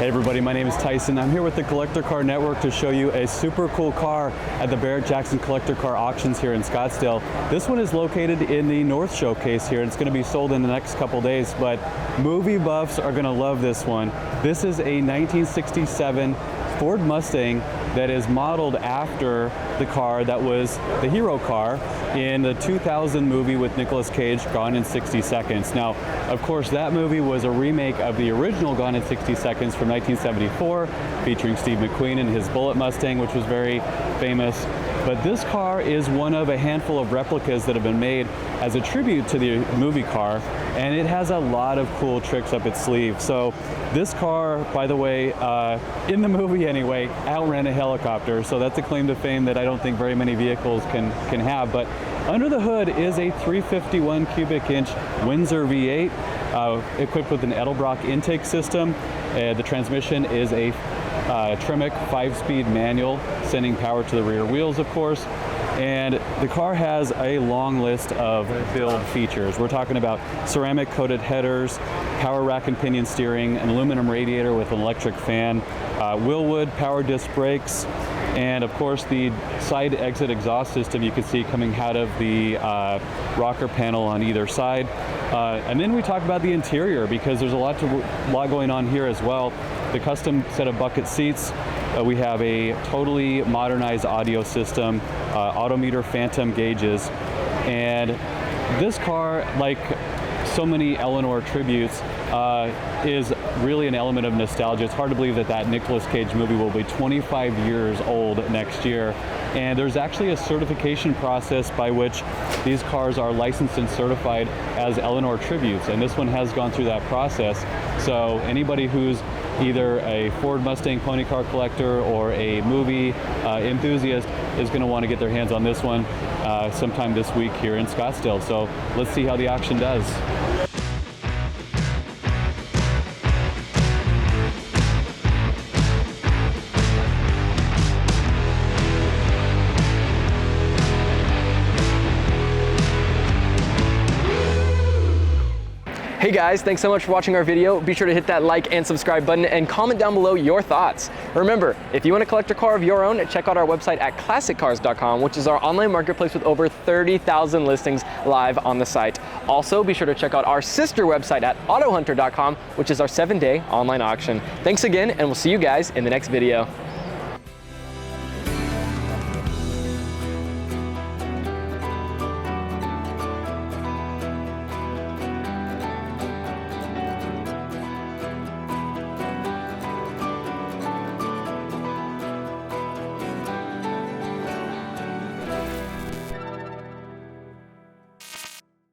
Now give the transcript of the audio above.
Hey everybody, my name is Tyson. I'm here with the Collector Car Network to show you a super cool car at the Barrett-Jackson Collector Car Auctions here in Scottsdale. This one is located in the North Showcase here. It's going to be sold in the next couple days, but movie buffs are going to love this one. This is a 1967 Ford Mustang that is modeled after the car that was the hero car in the 2000 movie with Nicolas Cage, Gone in 60 Seconds. Now, of course, that movie was a remake of the original Gone in 60 Seconds from 1974, featuring Steve McQueen and his Bullitt Mustang, which was very famous. But this car is one of a handful of replicas that have been made as a tribute to the movie car, and it has a lot of cool tricks up its sleeve. So this car, by the way, in the movie anyway, outran a helicopter, so that's a claim to fame that I don't think very many vehicles can have. But under the hood is a 351 cubic inch Windsor V8 equipped with an Edelbrock intake system. The transmission is a TREMEC 5-speed manual, sending power to the rear wheels, of course. And the car has a long list of build features. We're talking about ceramic coated headers, power rack and pinion steering, an aluminum radiator with an electric fan, Willwood power disc brakes, and of course the side exit exhaust system you can see coming out of the rocker panel on either side. And then we talk about the interior, because there's a lot going on here as well. The custom set of bucket seats. We have a totally modernized audio system, AutoMeter phantom gauges, and this car, like so many Eleanor Tributes, is really an element of nostalgia. It's hard to believe that that Nicolas Cage movie will be 25 years old next year. And there's actually a certification process by which these cars are licensed and certified as Eleanor Tributes, and this one has gone through that process. So anybody who's either a Ford Mustang pony car collector or a movie enthusiast is going to want to get their hands on this one sometime this week here in Scottsdale. So let's see how the auction does. Hey guys, thanks so much for watching our video. Be sure to hit that like and subscribe button and comment down below your thoughts. Remember, if you want to collect a car of your own, check out our website at classiccars.com, which is our online marketplace with over 30,000 listings live on the site. Also, be sure to check out our sister website at AutoHunter.com, which is our 7-day online auction. Thanks again, and we'll see you guys in the next video.